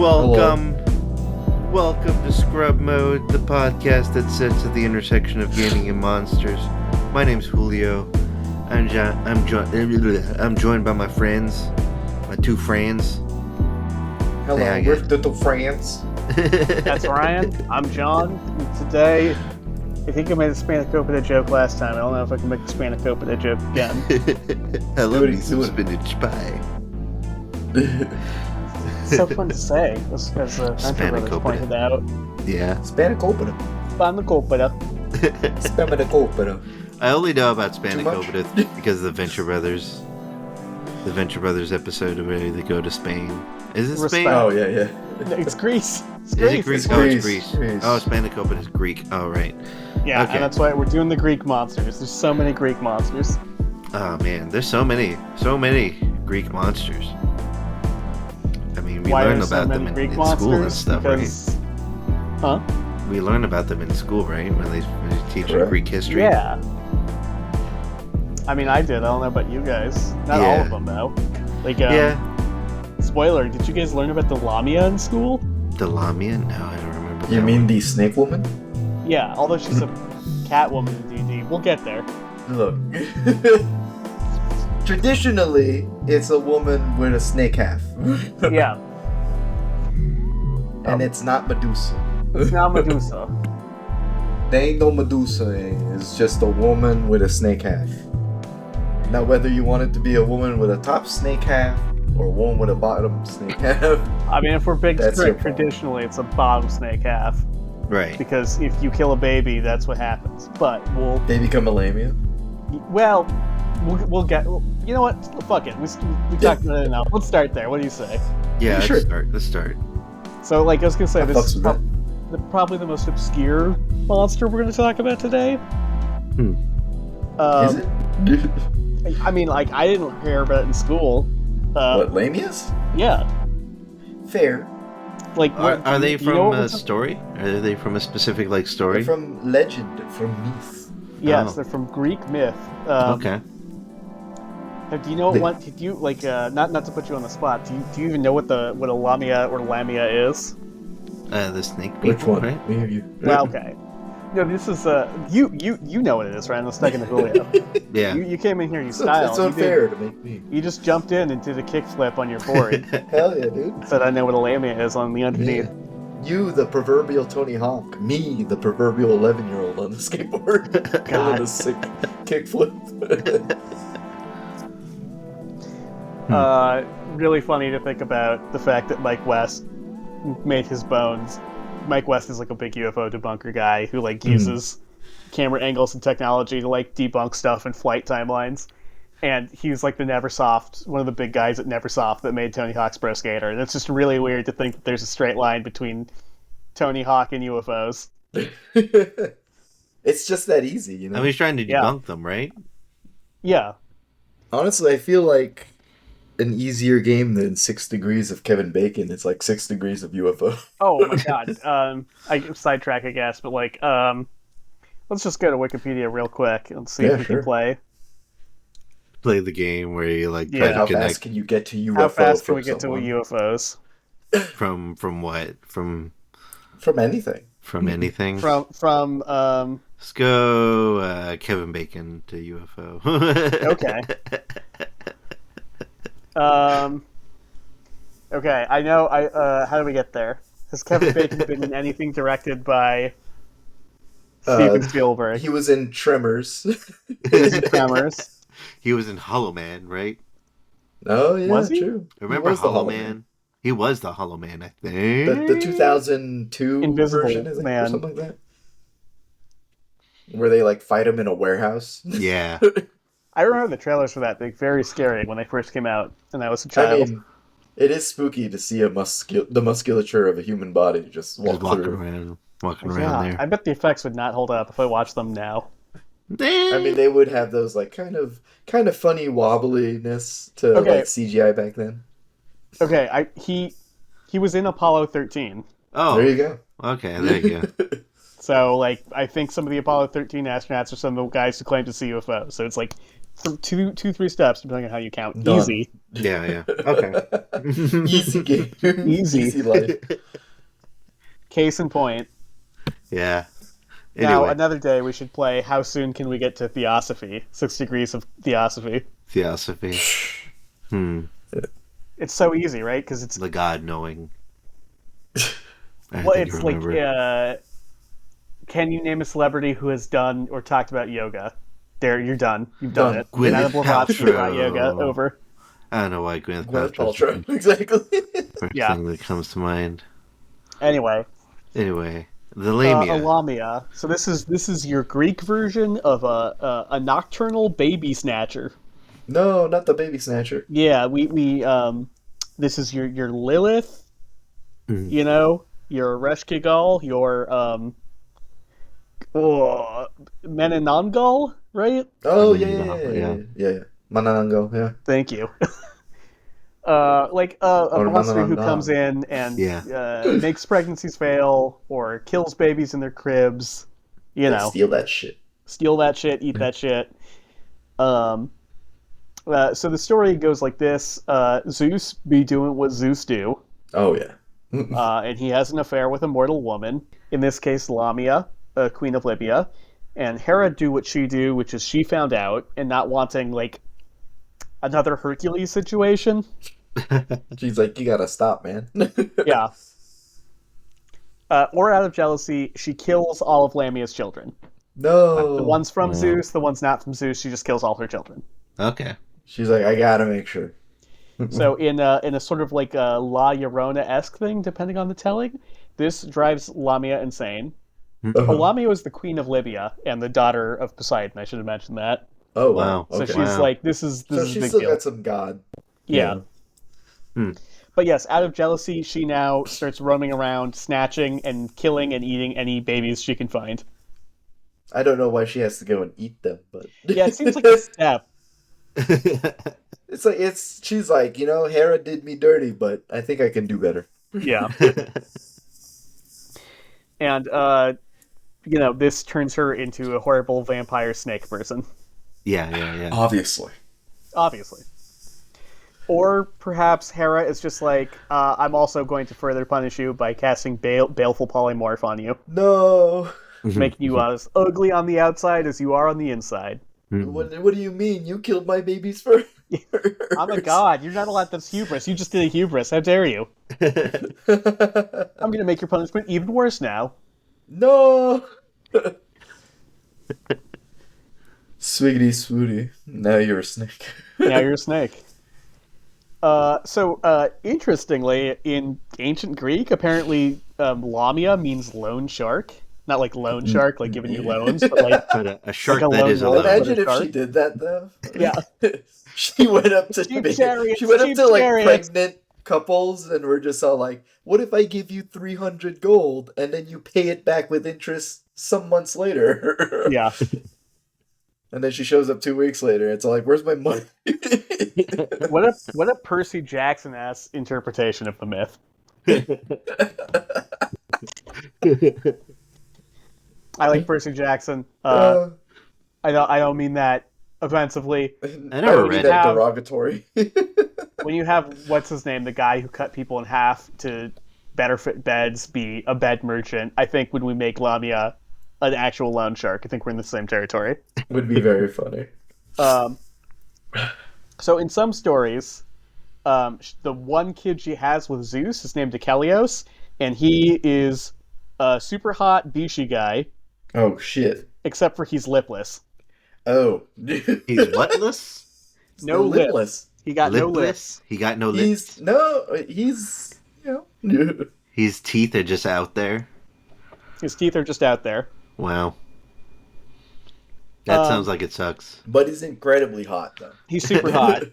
Welcome to Scrub Mode, the podcast that sits at the intersection of gaming and monsters. My name's Julio. I'm joined by my friends, my two friends. Hello, we're the two friends. That's Ryan. I'm John. And today, I think I made a Spanakopita joke last time. I don't know if I can make a Spanakopita joke again. I love me some spinach pie. It's so fun to say, as the Hunter Brothers pointed out. Yeah. Spanakopita. Spanakopita. I only know about Spanakopita because of the Venture Brothers. The Venture Brothers episode where they go to Spain. Is it Spain? Oh, yeah. It's Greece. Is it Greece? It's Greece. Oh, Spanakopita is Greek. Oh, right. Yeah, okay. And that's why we're doing the Greek monsters. There's so many Greek monsters. Oh, man. There's so many Greek monsters. I mean, we learn about them in school and stuff, right? Huh? We learn about them in school, right? When they teach Greek history. Yeah. I mean, I did. I don't know about you guys. Not all of them, though. Spoiler, did you guys learn about the Lamia in school? The Lamia? No, I don't remember. You mean the snake woman? Yeah, although she's a cat woman in D&D. We'll get there. Look. Traditionally, it's a woman with a snake half. Yeah. And it's not Medusa. It's not Medusa. There ain't no Medusa. It's just a woman with a snake half. Now, whether you want it to be a woman with a top snake half or one with a bottom snake half. I mean, if we're big strict, traditionally it's a bottom snake half. Right. Because if you kill a baby, that's what happens. But they become a Lamia? Well, we'll get... You know what? Fuck it. We talked about it enough. Let's start there. What do you say? Yeah, let's start. So, I was going to say, this is probably the most obscure monster we're going to talk about today. Is it? I mean, I didn't hear about it in school. What, Lamias? Yeah. Fair. Are they from a story? Are they from a specific, story? They're from legend, from myth. Yes, they're from Greek myth. Okay. Do you know what? Did you not to put you on the spot? Do you even know what a Lamia or Lamia is? The snake people. Which one? Right? Well, okay. No, this is you know what it is, right? I'm stuck in the Julio. Yeah. You came in here, you styled. It's unfair to make me. You just jumped in and did a kickflip on your board. Hell yeah, dude. Said I know what a Lamia is on the underneath. Yeah. You, the proverbial Tony Hawk. Me, the proverbial 11-year-old on the skateboard. God. A sick kickflip. Really funny to think about the fact that Mike West made his bones. Mike West is a big UFO debunker guy who uses camera angles and technology to debunk stuff in flight timelines. And he's the Neversoft, one of the big guys at Neversoft that made Tony Hawk's Pro Skater. And it's just really weird to think that there's a straight line between Tony Hawk and UFOs. It's just that easy, you know? I mean, he's trying to debunk them, right? Yeah. Honestly, I feel like an easier game than 6 Degrees of Kevin Bacon. It's 6 Degrees of UFO. Oh my god. I sidetrack, I guess, but let's just go to Wikipedia real quick and see if we can play the game where you try to how connect. How fast can you get to UFO? How fast can we get to UFOs? From what? From anything. From anything. From Let's go Kevin Bacon to UFO. Okay. Okay, I know. How do we get there? Has Kevin Bacon been in anything directed by Steven Spielberg? He was in Tremors. He was in Tremors. He was in Hollow Man, right? Oh yeah, was he? True. Remember Hollow Man? He was the Hollow Man, I think. The 2002 Invisible version, is it, Man, or something like that. Where they fight him in a warehouse. Yeah. I remember the trailers for that. They're very scary when they first came out, and I was a child. I mean, it is spooky to see the musculature of a human body just walking around there. I bet the effects would not hold up if I watched them now. I mean, they would have those kind of funny wobbliness to CGI back then. Okay, he was in Apollo 13. Oh, there you go. Okay, there you go. So I think some of the Apollo 13 astronauts are some of the guys who claim to see UFOs. So it's 3 steps, depending on how you count. Done. Easy. Yeah. Okay. Easy game. Easy. Easy life. Case in point. Yeah. Now, Anyway, another day we should play How Soon Can We Get to Theosophy? 6 Degrees of Theosophy. Theosophy. It's so easy, right? Because it's... The God knowing. Well, it's like, can you name a celebrity who has done or talked about yoga? There, you're done. You've done it. Gwyneth Anna Blavatsky brought Paltrow. yoga over. I don't know why Gwyneth Gwyneth Paltrow. Paltrow. Exactly. First Yeah. thing that comes to mind. Anyway, Anyway, the Lamia. a lamia. So this is your Greek version of a nocturnal baby snatcher. No, not the baby snatcher. Yeah, we this is your Lilith. You know, your Reshkigal, your Menenangal, right? Oh, Yeah. yeah. Mananango, yeah. Thank you. Like a Or monster who Mananangal. comes in and makes pregnancies fail or kills babies in their cribs. You know, Steal that shit. steal that shit, eat that shit. So the story goes like this: Zeus be doing what Zeus do, Oh, yeah. and he has an affair with a mortal woman. In this case, Lamia, queen of Libya, and Hera do what she do, which is she found out and not wanting like another Hercules situation. She's like, you gotta stop, man. Yeah. Or out of jealousy, she kills all of Lamia's children. No. The ones from Zeus, the ones not from Zeus, she just kills all her children. Okay. She's like, I gotta make sure. So in a sort of like a La Llorona-esque thing, depending on the telling, this drives Lamia insane. Lamia was the queen of Libya and the daughter of Poseidon. I should have mentioned that. Oh, Wow. wow. So Okay. she's like, this is So a she's big still deal. got some god. Yeah. Hmm. But yes, out of jealousy, she now starts roaming around, snatching and killing and eating any babies she can find. I don't know why she has to go and eat them, but Yeah, it seems like a step. she's like, Hera did me dirty, but I think I can do better. Yeah. And, this turns her into a horrible vampire snake person. Yeah. Obviously. Obviously. Or perhaps Hera is just like, I'm also going to further punish you by casting baleful polymorph on you, No. making you as ugly on the outside as you are on the inside. What do you mean? You killed my babies first. I'm a god. You're not allowed. That's hubris. You just did a hubris. How dare you? I'm going to make your punishment even worse now. No. Swiggity swooty. Now you're a snake. Now you're a snake. Interestingly, in ancient Greek, apparently Lamia means lone shark. Not like loan shark, like giving you loans, but like But a shark Like a that lone is a wolf. lone. Imagine if shark. she did that though. Yeah. She went up to Cheap like, chariots, she went up cheap to like chariots. pregnant couples and we're just all like, what if I give you 300 gold and then you pay it back with interest some months later? yeah. And then she shows up 2 weeks later. It's all like, where's my money? What a Percy Jackson-ass interpretation of the myth. I like Percy Jackson. I don't mean that offensively. I never read that it. derogatory. When you have what's his name, the guy who cut people in half to better fit beds, be a bed merchant. I think when we make Lamia an actual loan shark, I think we're in the same territory. Would be very funny. So in some stories, the one kid she has with Zeus is named Achelios, and he is a super hot Bishi guy, Oh shit. except for he's lipless. Oh. He's whatless? No lips. lipless. He got no lips. Lipless? He got no lips. He's His teeth are just out there. His teeth are just out there. Wow. That sounds like it sucks. But he's incredibly hot though. He's super hot.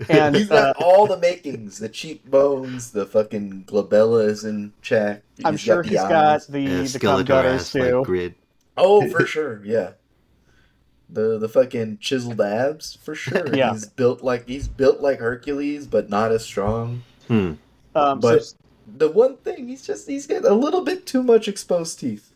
And He's got all the makings, the cheekbones, the fucking glabellas in check. I'm sure he's got the cum Skeletor gutters ass too. like grid. Oh, for sure, yeah. The fucking chiseled abs, for sure. Yeah. He's built like Hercules, but not as strong. So But the one thing, he's got a little bit too much exposed teeth.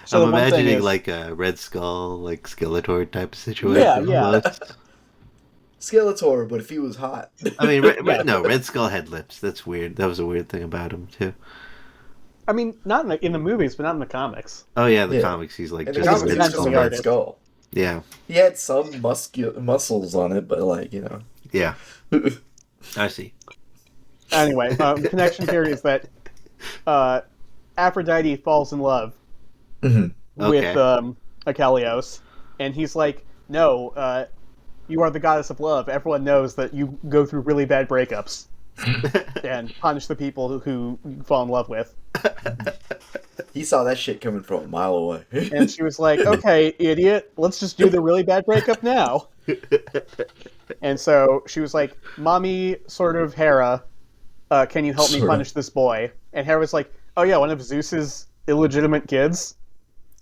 So I'm the one thing imagining is, like a Red Skull, like Skeletor type of situation. Yeah. Almost. Skeletor, but if he was hot. I mean, Yeah. no, Red Skull had lips. That's weird. That was a weird thing about him too. I mean, not in the movies, but not in the comics. Oh yeah, the Yeah. comics. He's like And just the a comics, Red he's just Skull. a Red artist. Skull. Yeah, He had some muscles on it, but like, you know. yeah. I see. Anyway, the connection here is that Aphrodite falls in love Mhm. with Okay. Achelios, and he's like, "No, you are the goddess of love. Everyone knows that you go through really bad breakups and punish the people who you fall in love with." He saw that shit coming from a mile away. And she was like, "Okay, idiot, let's just do the really bad breakup now." And so she was like, "Mommy, sort of Hera, can you help me Sort of. punish this boy?" And Hera was like, "Oh yeah, one of Zeus's illegitimate kids.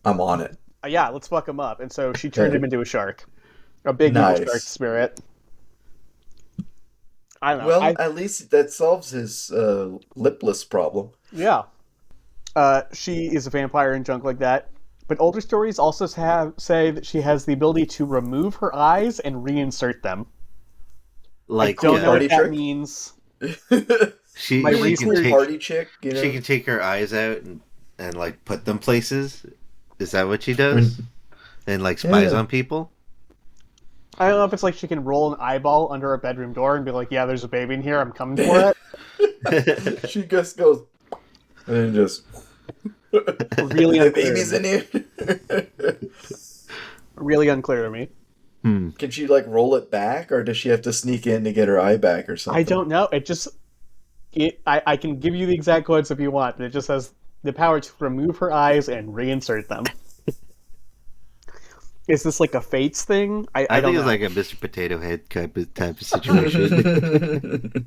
I'm on it. Yeah, let's fuck him up." And so she turned Yeah. him into a shark, a big Nice. evil shark spirit. I don't know. Well, at least that solves his lipless problem. Yeah. She is a vampire and junk like that. But older stories also say that she has the ability to remove her eyes and reinsert them. Like Don't know Party what that trick? means. she My can research- take Party chick, you know? she can take her eyes out and like put them places. Is that what she does? And like spies Yeah. on people? I don't know if it's like she can roll an eyeball under a bedroom door and be like, "Yeah, there's a baby in here. I'm coming for it." She just goes, and then just Really the unclear. baby's in here. Really unclear to me. Can she like roll it back, or does she have to sneak in to get her eye back or something? I don't know. I can give you the exact quotes if you want, but it just has the power to remove her eyes and reinsert them. Is this like a Fates thing? I I don't think it's know. like a Mr. Potato Head type of situation.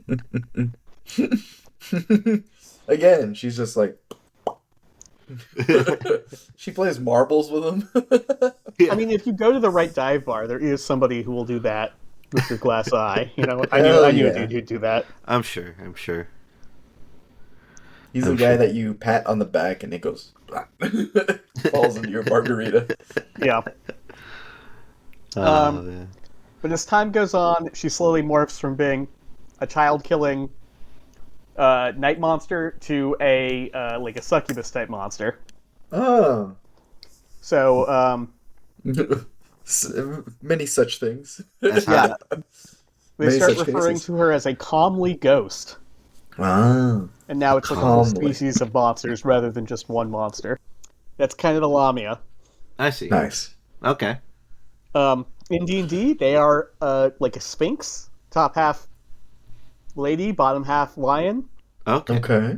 Again, she's just like. She plays marbles with him. I mean, if you go to the right dive bar, there is somebody who will do that with your glass eye. You know, I Hell knew a yeah. dude who'd do that. I'm sure. He's the I'm guy sure. that you pat on the back and it goes falls into your margarita. Yeah. Oh, man. But as time goes on, she slowly morphs from being a child-killing night monster to a like a succubus type monster. Oh, So many such things. That's yeah, hot. they Many start such referring cases. to her as a comely ghost, Ah, and now it's like a whole Calmly. species of monsters rather than just one monster. That's kind of the Lamia. I see. nice. Okay. In D&D, they are like a sphinx, top half lady, bottom half lion. Okay. Okay,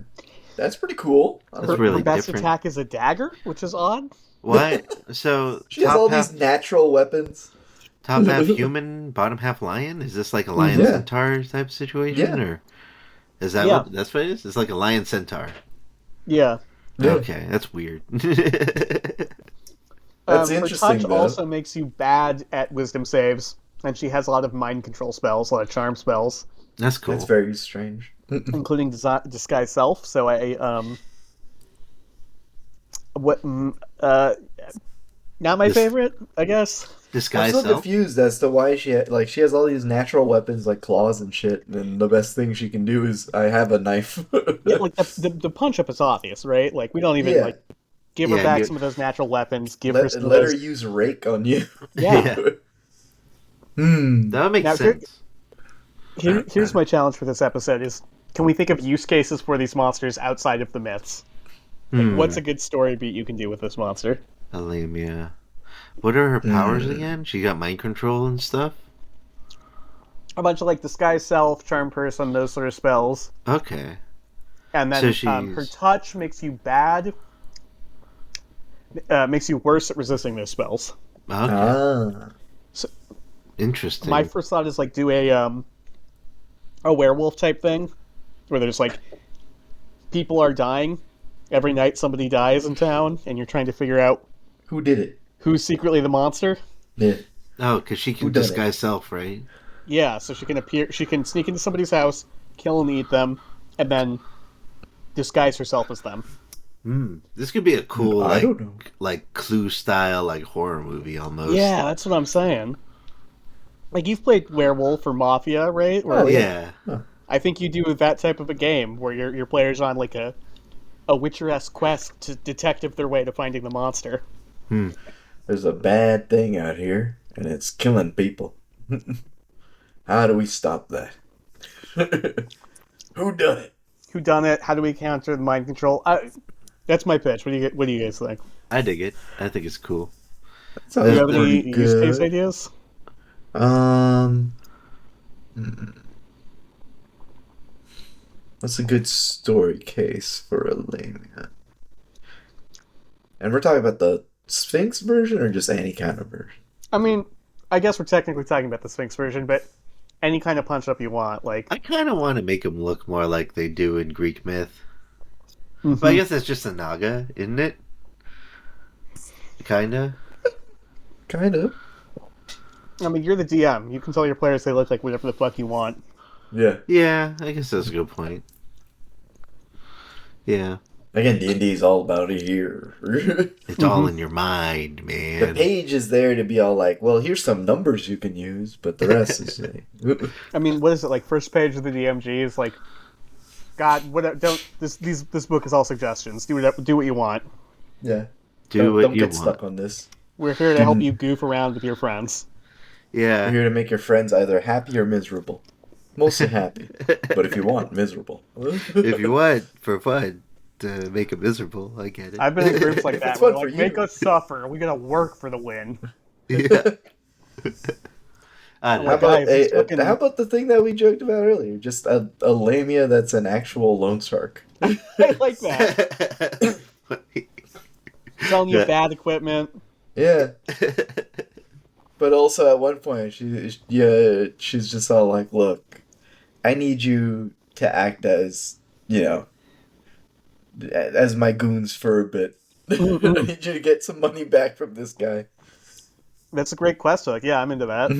that's pretty cool. That's Her, really her best different. attack is a dagger, which is odd. What? So She has all these natural weapons. top half human, bottom half lion? Is this like a lion Yeah. centaur type situation, Yeah. or is that Yeah. what that's what it is? It's like a lion centaur. Yeah. Yeah. Okay, that's weird. That's Her interesting, touch though. also makes you bad at wisdom saves, and she has a lot of mind control spells, a lot of charm spells, That's cool. That's very strange. including disguise self. So not my This- favorite, I guess. I'm Disguise so self. confused as to why she she has all these natural weapons like claws and shit, and the best thing she can do is I have a knife. Yeah, like the punch up is obvious, right? Like we don't even Yeah. like give her Yeah, back you- some of those natural weapons. Give her some of let her those. use rake on you. Yeah. That would make Now, sense. Here's my challenge for this episode: is can we think of use cases for these monsters outside of the myths? Like, what's a good story beat you can do with this monster? Lamia. What are her powers again? She got mind control and stuff? A bunch of like disguise self, charm person, those sort of spells, Okay. and then So she's- her touch makes you bad. Makes you worse at resisting those spells. Okay. Ah. Interesting. My first thought is like do a werewolf type thing, where there's like people are dying every night. Somebody dies in town, and you're trying to figure out Who did it? who's secretly the monster. Yeah. Oh, because she can Who done it? disguise self, right? Yeah, so she can appear. She can sneak into somebody's house, kill and eat them, and then disguise herself as them. This could be a cool, I don't know. like Clue style, like horror movie almost. Yeah, that's what I'm saying. Like, you've played Werewolf or Mafia, right? Where Oh, Yeah. I think you do that type of a game where your player's on like a Witcher-esque quest to detective their way to finding the monster. There's a bad thing out here, and it's killing people. How do we stop that? Who done it? Who done it? How do we counter the mind control? That's my pitch. What do you guys think? I dig it. I think it's cool. Do you have any pretty use case good. ideas? What's a good story case for a Lamia? And we're talking about the Sphinx version or just any kind of version? I mean, I guess we're technically talking about the Sphinx version, but any kind of punch up you want, like. I kind of want to make them look more like they do in Greek myth. But I guess that's just a Naga, isn't it? Kinda. Kind of. I mean, you're the DM. You can tell your players they look like whatever the fuck you want. Yeah. Yeah, I guess that's a good point. Yeah. Again, D&D is all about it here. It's all in your mind, man. The page is there to be all like, well, here's some numbers you can use, but the rest is like... I mean, what is it like? First page of the DMG is like, God, what? Don't this book is all suggestions. Do what you want. Yeah. Do what don't you get want. stuck on this. We're here to help you goof around with your friends. We're Yeah. here to make your friends either happy or miserable. Mostly happy. But if you want, miserable. If you want, for fun, to make them miserable, I get it. I've been in groups like It's that where fun like, for make you. us suffer. We gotta work for the win. Yeah. I How know. How about, Guys, it's fucking- how about the thing that we joked about earlier? Just a Lamia that's an actual lone shark. I like that. Selling you Yeah. bad equipment. Yeah. But also at one point, she's just all like, look, I need you to act as, as my goons for a bit. I need you to get some money back from this guy. That's a great quest hook. Yeah, I'm into that.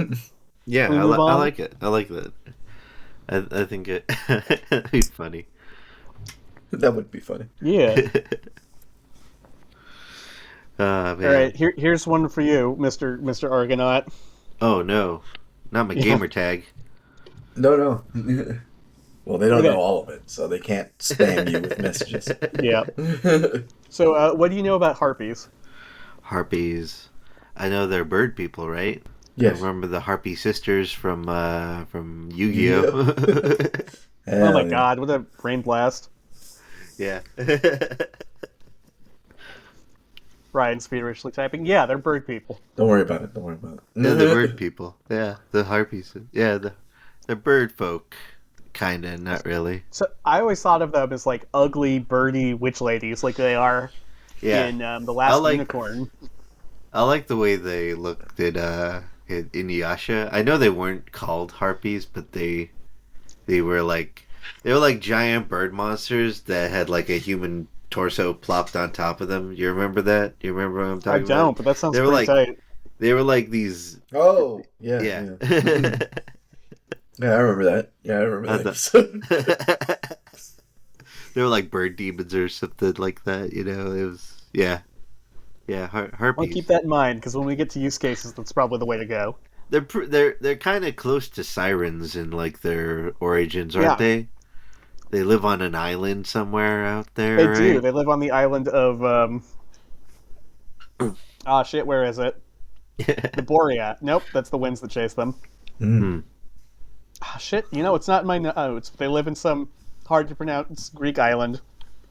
Yeah, Can we I move on? like it. I like that. I think it'd be funny. That would be funny. Yeah. Man. All right. Here's one for you, Mr. Argonaut. Oh no, not my Yeah. gamer tag. No. Well, they don't Okay. know all of it, so they can't spam you with messages. Yeah. So, what do you know about harpies? Harpies. I know they're bird people, right? Yes. I remember the Harpy sisters from Yu-Gi-Oh. Oh my God! What a brain blast! Yeah. Ryan's feverishly typing. Yeah, they're bird people. Don't worry about it. They're the bird people. Yeah, the harpies. Yeah, the bird folk. Kinda, not really. So I always thought of them as like ugly, birdy witch ladies, like they are Yeah. in the Last like- Unicorn. I like the way they looked at Inuyasha. I know they weren't called harpies, but they were like giant bird monsters that had like a human torso plopped on top of them. You remember that? You remember what I'm I talking don't, about? but that sounds They were pretty tight. They were like these. Oh, yeah. Yeah. Yeah, I remember that. Yeah, I remember I that. thought- They were like bird demons or something like that. You know, it was yeah. I'll Harpies. keep that in mind because when we get to use cases, that's probably the way to go. They're kind of close to sirens in like their origins, aren't Yeah. they? They live on an island somewhere out there. They right? do. They live on the island of shit. Where is it? The Boreat. Nope, that's the winds that chase them. Mm. Ah, shit. It's not in my notes. They live in some hard to pronounce Greek island.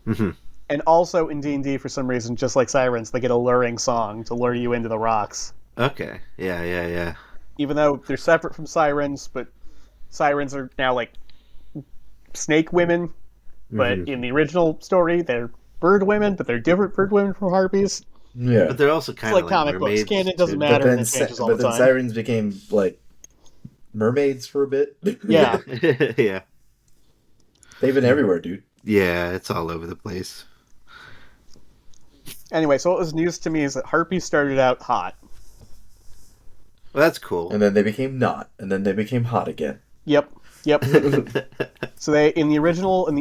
Mhm. And also in D&D, for some reason, just like sirens, they get a luring song to lure you into the rocks. Okay. Yeah. Even though they're separate from sirens, but sirens are now like snake women. But Mhm. in the original story, they're bird women, but they're different bird women from harpies. Yeah. But they're also It's kind of like comic books. mermaids, Canon doesn't too. matter, But and then, it changes all but the then time. sirens became like mermaids for a bit. Yeah. Yeah. They've been everywhere, dude. Yeah, it's all over the place. Anyway, so what was news to me is that harpies started out hot. Well, that's cool. And then they became not, and then they became hot again. Yep. So they in the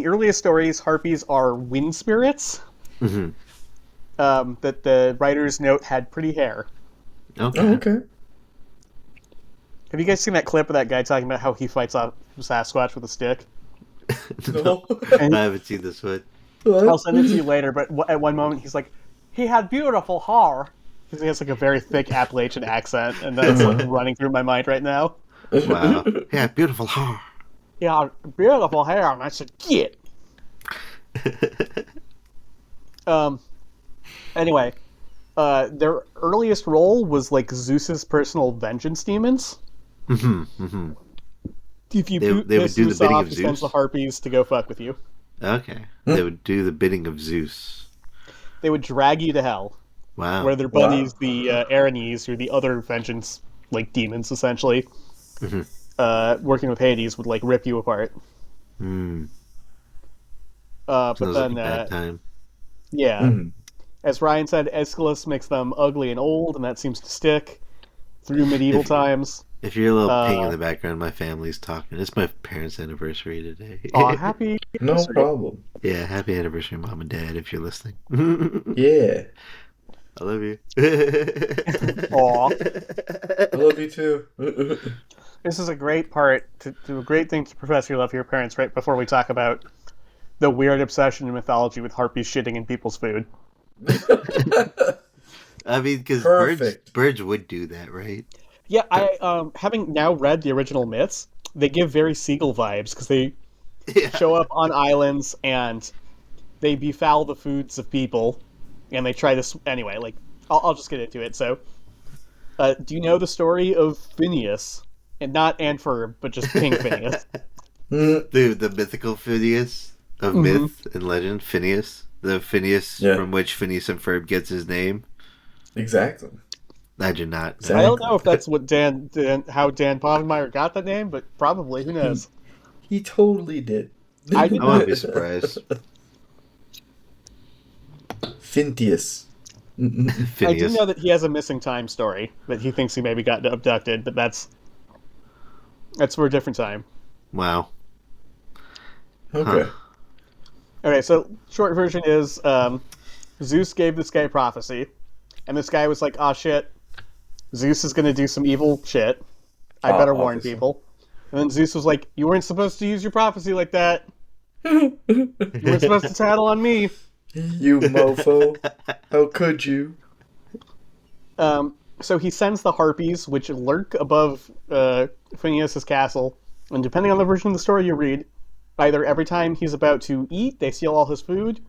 earliest stories, harpies are wind spirits. Mm-hmm. That the writer's note had pretty hair. Okay. Oh, okay. Have you guys seen that clip of that guy talking about how he fights off Sasquatch with a stick? No, And I haven't seen this one. I'll send it to you later, but at one moment he's like, he had beautiful hair. Because he has like a very thick Appalachian accent, and that's like running through my mind right now. Wow. Yeah, beautiful hair. He had beautiful hair, and I said, get. Anyway, their earliest role was like Zeus's personal vengeance demons. Mm-hmm. Mm-hmm. If you They would do the Zeus bidding off, of he sends Zeus? the harpies to go fuck with you. Okay. They would do the bidding of Zeus. They would drag you to hell, Wow. where their buddies, the Aranes, who are the other vengeance like demons, essentially, working with Hades, would like rip you apart. Mm. But Sounds then, like a bad time. yeah, Mhm. as Ryan said, Aeschylus makes them ugly and old, and that seems to stick through medieval times. If you're a little ping in the background, my family's talking. It's my parents' anniversary today. Aw, happy No anniversary. problem. Yeah, happy anniversary, Mom and Dad, if you're listening. Yeah. I love you. Aw. I love you too. This is a great part, to a great thing to profess your love for your parents right before we talk about the weird obsession in mythology with harpies shitting in people's food. I mean, because Perfect. birds would do that, right? Yeah, I having now read the original myths, they give very seagull vibes because they Yeah. show up on islands and they befoul the foods of people, and they try to anyway. Like, I'll just get into it. So, do you know the story of Phineas, and not Anfer, but just King Phineas? The mythical Phineas of myth and legend, Phineas. The Phineas from which Phineas and Ferb gets his name. Exactly. I do not. I don't know if that's what how Dan Povenmire got the name, but probably. Who knows? He totally did. I did I won't be surprised. Fintius. Phineas. I do know that he has a missing time story that he thinks he maybe got abducted, but that's for a different time. Wow. Okay. Okay, so short version is Zeus gave this guy prophecy, and this guy was like, "Ah, shit, Zeus is gonna do some evil shit. I better warn Obviously. people." And then Zeus was like, "You weren't supposed to use your prophecy like that. You weren't supposed to tattle on me." You mofo. How could you? So he sends the harpies, which lurk above Phineas's castle, and depending on the version of the story you read, either every time he's about to eat, they steal all his food,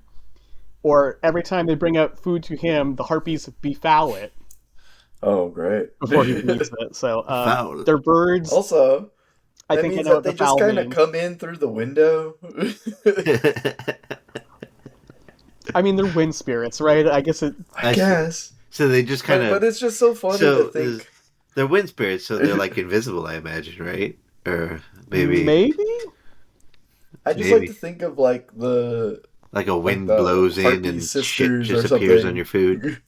or every time they bring out food to him, the harpies befoul it Oh, great. before he eats it. So Foul. they're birds. Also, I that think I means know that what they the just foul kind of means. come in through the window. I mean, they're wind spirits, right? I guess it. I guess. So they just kind But of. it's just so funny to think. They're wind spirits, so they're like invisible, I imagine, right? Or maybe I just maybe. like to think of like the like a wind the blows in Harpy and shit sisters or just appears something. on your food.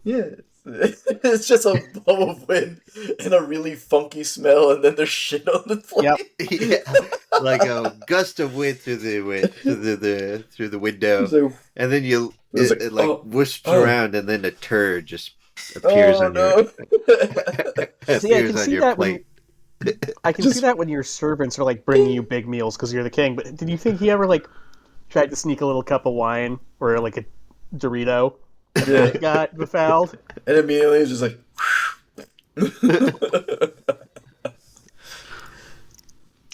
Yeah, it's just a blow of wind and a really funky smell, and then there's shit on the plate. Yep. Yeah, like a gust of wind through the window, So, and then It's it like, whooshes oh. around, and then a turd just appears on your See, I appears can on see your that plate. I can see that when your servants are like bringing you big meals because you're the king. But did you think he ever like tried to sneak a little cup of wine or like a Dorito? Yeah. Got befouled. And immediately it's just like.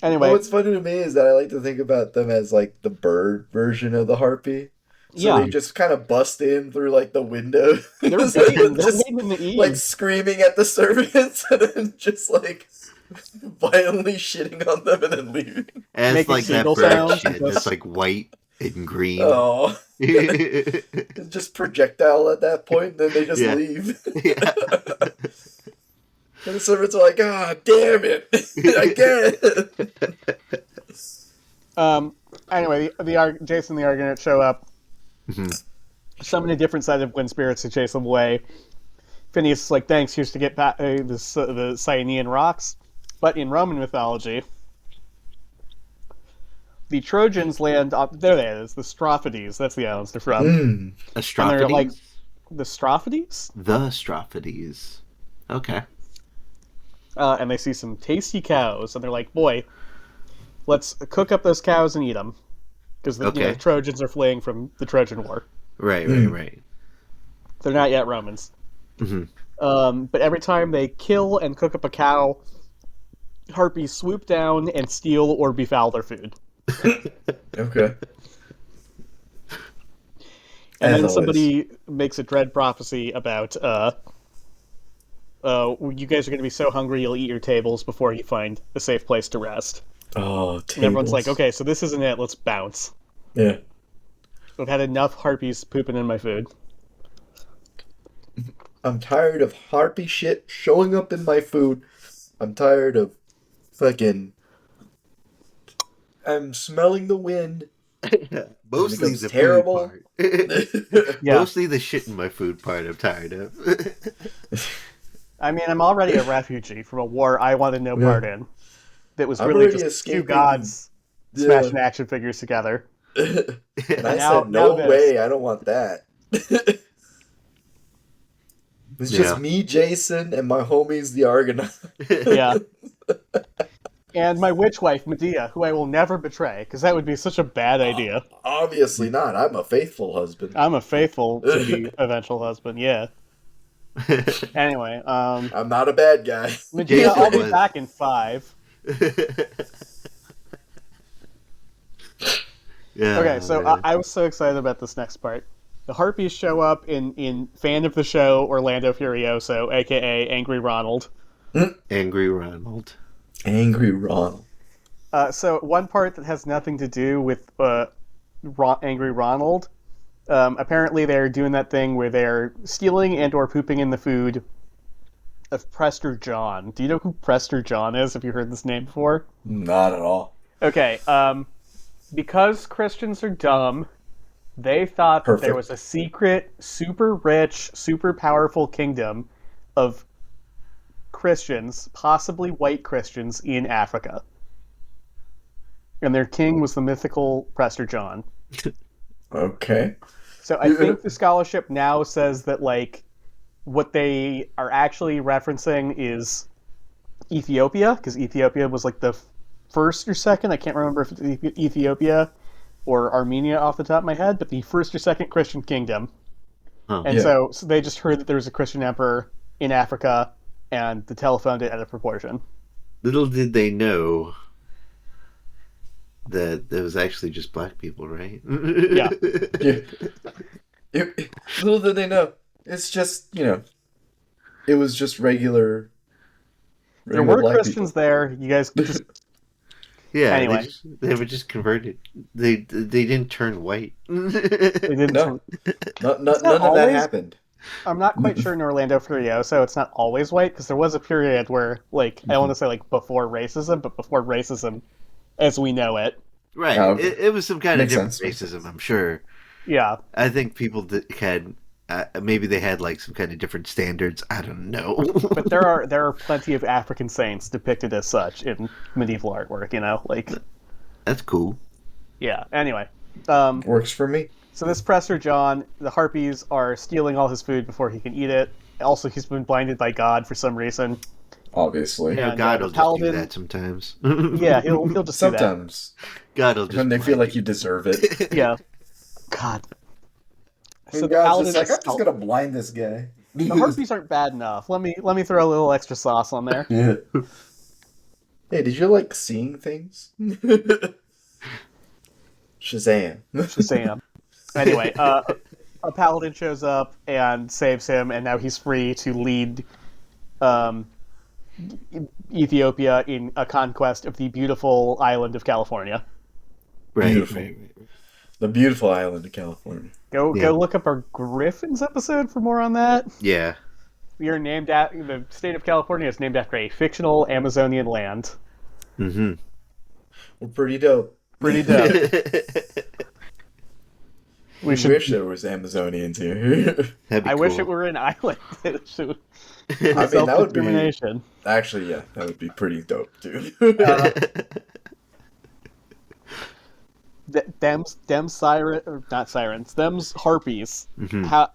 Anyway, What's funny to me is that I like to think about them as like the bird version of the harpy. So yeah, they just kind of bust in through like the window, they're just waiting to eat. like screaming at the servants, and then just like violently shitting on them and then leaving. And it's Making like that seagull bird sounds. shit. It's like white and green. Oh, Yeah. it's just projectile at that point. Then they just Yeah. leave. And the servants are like, "Ah, damn it, again." Anyway, Jason the Argonaut show up, Mhm. summon a different set of wind spirits to chase them away. Phineas is like, thanks, here's to get back the Cyanean rocks. But in Roman mythology, the Trojans land on... There it is, the Strophides. That's the islands they're from. And they're like... Astrophides? The Strophides? The Astrophides. Okay. And they see some tasty cows, and they're like, boy, let's cook up those cows and eat them. Because the Trojans are fleeing from the Trojan War. Right. They're not yet Romans. Mm-hmm. But every time they kill and cook up a cow, harpies swoop down and steal or befoul their food. Okay. And then somebody makes a dread prophecy about, you guys are going to be so hungry you'll eat your tables before you find a safe place to rest. Oh, tables. And everyone's like, okay, so this isn't it, let's bounce. Yeah. I've had enough harpies pooping in my food. I'm tired of harpy shit showing up in my food. I'm tired of fucking... I'm smelling the wind. Mostly the terrible. food part. Yeah. Mostly the shit in my food part I'm tired of. I mean, I'm already a refugee from a war I wanted no part in. That was I'm really already just escaping. two gods smashing action figures together. And I Now- said, no now way, I don't want that. It's just Yeah. me, Jason, and my homies, the Argonauts. Yeah. And my witch wife, Medea, who I will never betray, because that would be such a bad idea. Obviously not. I'm a faithful husband. I'm a faithful to be eventual husband, yeah. Anyway, I'm not a bad guy. Medea, Jason I'll be was. back in 5. Yeah. Okay, so I was so excited about this next part. The Harpies show up in fan of the show, Orlando Furioso, aka Angry Ronald. Angry Ronald. Angry Ronald. So one part that has nothing to do with Angry Ronald. Apparently they're doing that thing where they're stealing and or pooping in the food of Prester John. Do you know who Prester John is? Have you heard this name before? Not at all. Okay, because Christians are dumb, they thought that there was a secret, super rich, super powerful kingdom of Christians, possibly white Christians, in Africa. And their king was the mythical Prester John. Okay. So I think the scholarship now says that, like, what they are actually referencing is Ethiopia, because Ethiopia was, like, the first or second, I can't remember if it's Ethiopia or Armenia off the top of my head, but the first or second Christian kingdom. Huh. And so they just heard that there was a Christian emperor in Africa, and the telephoned it out of proportion. Little did they know that it was actually just black people, right? Yeah. Little did they know. It's just, it was just regular There were black Christians people. there. You guys just... Yeah, Anyway. they were just converted. They didn't turn white. They didn't No. None of always- that happened. I'm not quite sure in Orlando Furioso it's not always white, because there was a period where, like, I don't want to say, like, before racism, but before racism as we know it. Right. Oh, okay. It was some kind of Makes different sense. racism, I'm sure. Yeah. I think people that had maybe they had like some kind of different standards. I don't know. But there are plenty of African saints depicted as such in medieval artwork, like... That's cool. Yeah, anyway. Works for me. So this Prester John, the Harpies are stealing all his food before he can eat it. Also, he's been blinded by God for some reason. Obviously. Yeah, And, God the will just Paladin- do that sometimes. Yeah, he'll just do that. Sometimes. God will just. When they feel like you deserve it. Yeah. God. So the God's Paladin just like, is I'm just gonna blind this guy. The Harpies aren't bad enough. Let me throw a little extra sauce on there. Yeah. Hey, did you like seeing things? Shazam. Shazam. Anyway, a paladin shows up and saves him, and now he's free to lead Ethiopia in a conquest of the beautiful island of California. Right. Beautiful. Right. The beautiful island of California. Go Yeah. look up our Griffins episode for more on that. Yeah. We are named the state of California is named after a fictional Amazonian land. Mm-hmm. We're pretty dope. Pretty dope. We should- wish there was Amazonians here. That'd be I cool. wish it were an island. I mean, that would be Self-determination. actually, yeah, that would be pretty dope too. them siren or not sirens, them's harpies. Mhm. How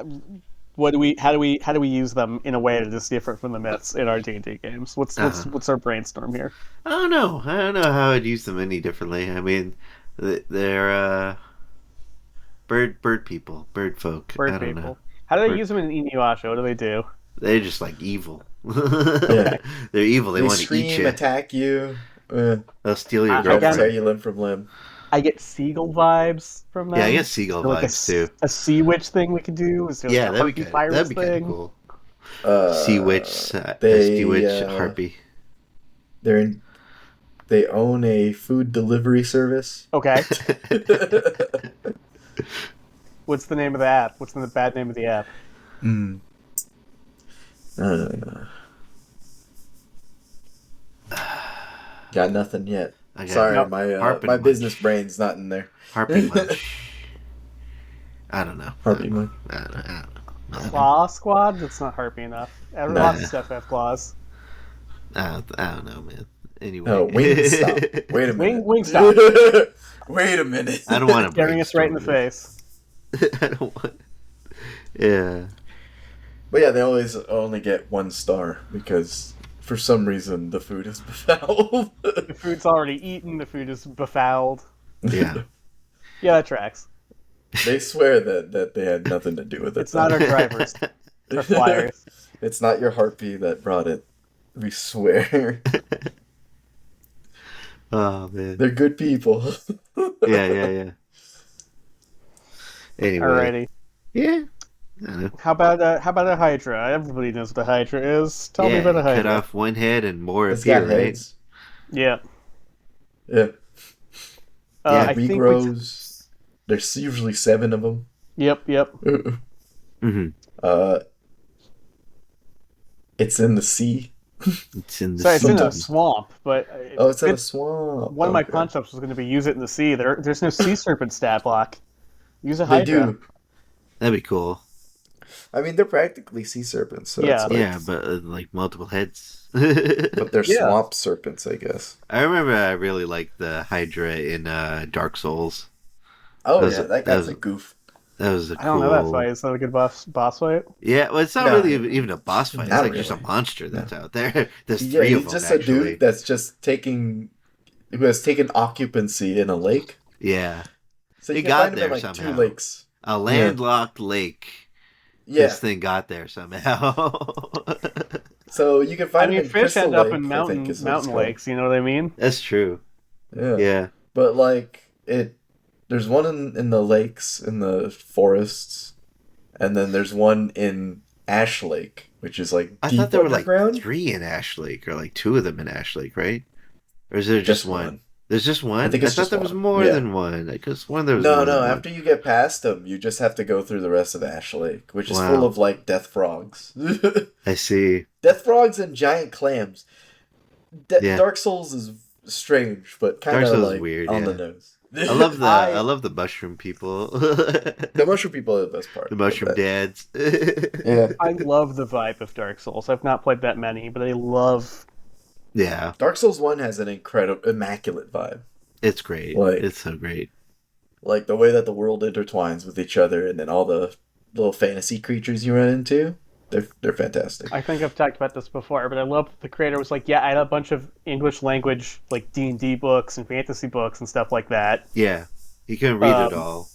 do we use them in a way that is different from the myths in our D&D games? What's our brainstorm here? I don't know. I don't know how I'd use them any differently. I mean, they're bird people, bird folk. I Bird don't know. people. How do they Bird- use them in Inuyasha? What do they do? They're just like evil. Yeah. They're evil. They want to eat scream, you. attack you. They'll steal your I Try to got tear girlfriend. you limb from limb. I get seagull vibes from them. Yeah, I get seagull So, like vibes too. a sea witch thing we could do. Is there Yeah, like a that'd harpy be pirates kind of thing? cool. Uh, Sea witch, they, SD witch, harpy. They own a food delivery service. Okay. What's the name of the app? What's the bad name of the app? Got nothing yet. I got Sorry, Nope. my Harping my Munch. business brain's not in there. Harpy munch. I don't know. Harpy Munch. I don't know. Claw Squad? That's not harpy enough. Lots of stuff have claws. I don't know, man. Anyway. Oh, Wingstop. Wait a minute. Wingstop. Wait a minute. I don't want to Staring us right in the face. I don't want. Yeah. But yeah, they always only get 1 star because for some reason the food is befouled. The food's already eaten. The food is befouled. Yeah. Yeah, that tracks. They swear that they had nothing to do with it. It's not our drivers. Our flyers. It's not your harpy that brought it. We swear. Oh man. They're good people. Yeah. Anyway. Alrighty. Yeah. I don't know. How about a Hydra? Everybody knows what a Hydra is. Tell me Yeah, about a Hydra. cut off one head and more It's appear, got right? heads. Yeah. Yeah. Yeah, I think regrows. There's usually 7 of them. Yep. Mm-hmm. It's in the sea. It's in the Sorry, it's in a Sometimes. swamp, but Oh, it's in a swamp. one of my Okay. concepts was going to be use it in the sea. There's no sea serpent stat block. Use a They Hydra. do. That'd be cool. I mean, they're practically sea serpents. So Yeah. it's like, Yeah, but like multiple heads. but they're Yeah. swamp serpents, I guess. I remember I really liked the Hydra in Dark Souls. Oh, Those- yeah, that those- guy's a goof. That was a I don't cool. know that fight. Is that a good boss fight? Yeah, well, it's not No. really even a boss fight. It's Not like just a really. monster that's out there. There's Yeah, 3 he's of them just actually. a dude that's just who has taken occupancy in a lake. Yeah, So He you can got find him there in like somehow. 2 lakes. a landlocked lake. Yeah, This thing got there somehow. so you can I find mean, him in fish Crystal end up Lake, in I mountain think is what it's called. lakes. You know what I mean? That's true. Yeah. Yeah. But like there's one in the lakes in the forests, and then there's one in Ash Lake, which is like I deep thought there were like underground. 3 in Ash Lake, or like 2 of them in Ash Lake, right? Or is there just one? There's just one. I think it's thought just there was one. more Yeah. than one. Because one there was No, more no. than After you get past them, you just have to go through the rest of Ash Lake, which is Wow. full of like death frogs, one. I see. death frogs and giant clams. Yeah. Dark Souls is strange, but kind Dark of Souls is like weird, on yeah. the nose. I love the mushroom people. The mushroom people are the best part. The mushroom of that. dads. Yeah, I love the vibe of Dark Souls. I've not played that many, but I love. Yeah, Dark Souls 1 has an incredible, immaculate vibe. it's great. Like- It's so great. Like the way that the world intertwines with each other, and then all the little fantasy creatures you run into. They're fantastic. I think I've talked about this before, but I love that the creator was like, yeah, I had a bunch of English language like D&D books and fantasy books and stuff like that. Yeah, you can read it Um, all.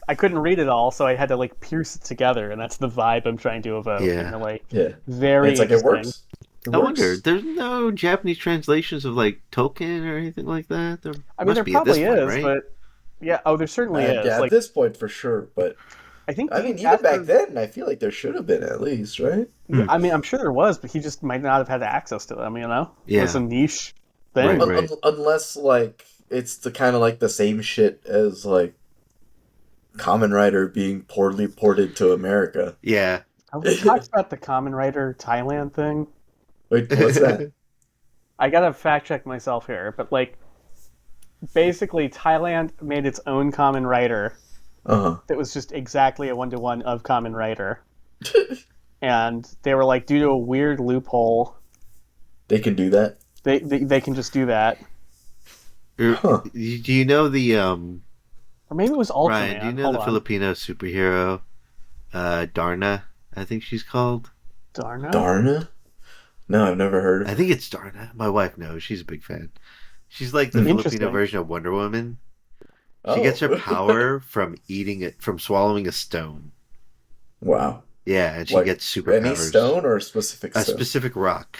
I couldn't read it all, so I had to like pierce it together, and that's the vibe I'm trying to evoke. Yeah. And, like Yeah, very it's like it interesting. works. It I works. wonder. There's no Japanese translations of like Tolkien or anything like that. There I mean, must there be at this probably point, is, right? but yeah, there certainly is. Yeah, at Like, this point for sure, but I think I mean, even after- back then, I feel like there should have been at least, right? I mean, I'm sure there was, but he just might not have had access to them. You know, Yeah. It's a niche thing. Right. Unless like it's the kind of like the same shit as like Kamen Rider being poorly ported to America. Yeah. We talked about the Common Writer Thailand thing. Wait, what's that? I gotta fact check myself here, but like, basically, Thailand made its own Common Writer Uh that was just exactly a 1-to-1 of Common Writer, and they were like, due to a weird loophole, They can do that. they can just do that. Huh. Do you know the Or maybe it was Ultraman. Ryan, do you know Hold the on. Filipino superhero, Darna? I think she's called. Darna? Darna? No, I've never heard of I her. think it's Darna. My wife knows. She's a big fan. She's like the Filipino Interesting. version of Wonder Woman. She Oh. gets her power from swallowing a stone. Wow. Yeah, and she Like, gets superpowers. any stone or a specific A stone? specific rock.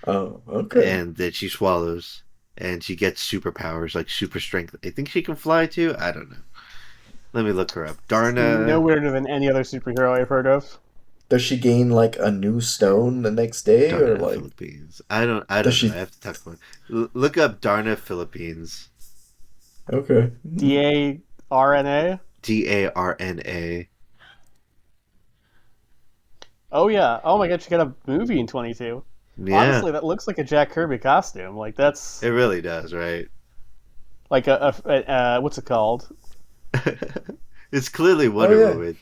Oh, okay. And that she swallows. And she gets superpowers, like super strength. I think she can fly too? I don't know. Let me look her up. Darna. No weirder than any other superhero I've heard of. Does she gain like a new stone the next day, or Darna, like? Philippines. I don't know. Does she- I have to talk about it. Look up Darna, Philippines. Okay. DARNA? Darna. Oh, yeah. Oh, my god, she got a movie in 22. Yeah. Honestly, that looks like a Jack Kirby costume. Like, that's It really does, right? like a what's it called? It's clearly Wonder yeah. Woman.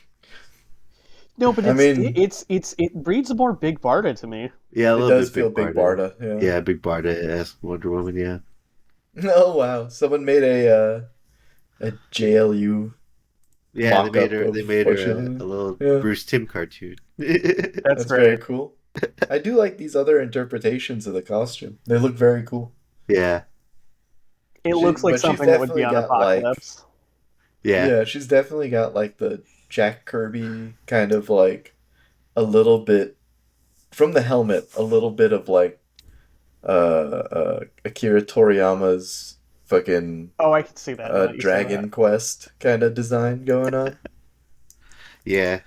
No, but I mean- it breeds more Big Barda to me. Yeah, a It little does bit feel Big Barda. Yeah. Yeah, Big Barda-esque Wonder Woman, yeah. Oh wow! Someone made a JLU. Yeah, they made Mock-up her of a what she is. little Yeah. Bruce Timm cartoon. That's That's great. very cool. I do like these other interpretations of the costume. They look very cool. Yeah. It looks like but she's something that would be on definitely got, like- Apocalypse. Yeah. She's definitely got like the Jack Kirby kind of like a little bit from the helmet, a little bit of like Akira Toriyama's fucking Oh, I can see that. now that you say Dragon that. Quest kind of design going on. Yeah.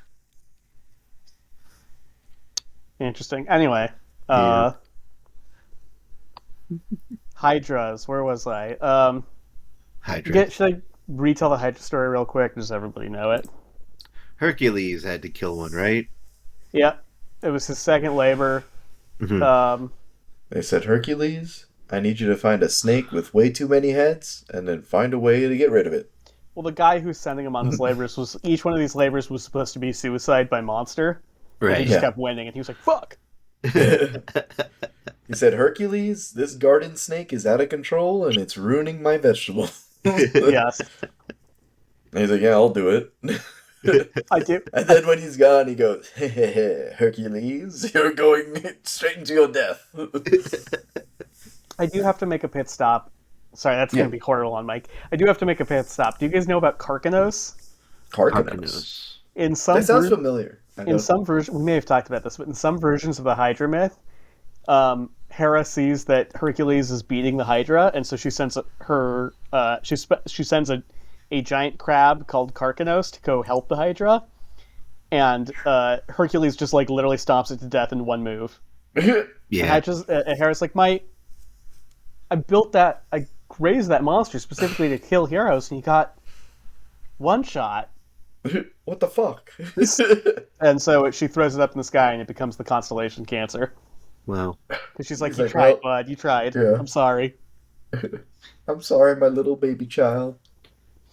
Interesting. Anyway, Yeah. Hydras. Where was I? Hydra. Should I retell the Hydra story real quick? Does everybody know it? Hercules had to kill one, right? Yeah, it was his second labor. Mhm. They said, Hercules, I need you to find a snake with way too many heads and then find a way to get rid of it. Well, the guy who's sending him on his labors was each one of these labors was supposed to be suicide by monster. And he Right. just Yeah. kept winning, and he was like, "Fuck." He said, Hercules, this garden snake is out of control and it's ruining my vegetables. Yes, And he's like, yeah, I'll do it. I do. And then when he's gone, he goes, Hercules, you're going straight into your death. I do have to make a pit stop. Sorry, that's Yeah. gonna be horrible on Mike. I do have to make a pit stop. Do you guys know about Karkanos? Karkanos. Karkanos. In some That sounds ver- familiar. in some version, we may have talked about this, but in some versions of the Hydra myth, Hera sees that Hercules is beating the Hydra, and so she sends she sends a giant crab called Karkanos to go help the Hydra, and Hercules just like literally stomps it to death in one move. Yeah. And Hera's like, I raised that monster specifically to kill heroes, and you got one shot. What the fuck? And so she throws it up in the sky, and it becomes the constellation Cancer. Well, Because she's like, He's you like, tried, well, bud. You tried. yeah. I'm sorry. I'm sorry, my little baby child.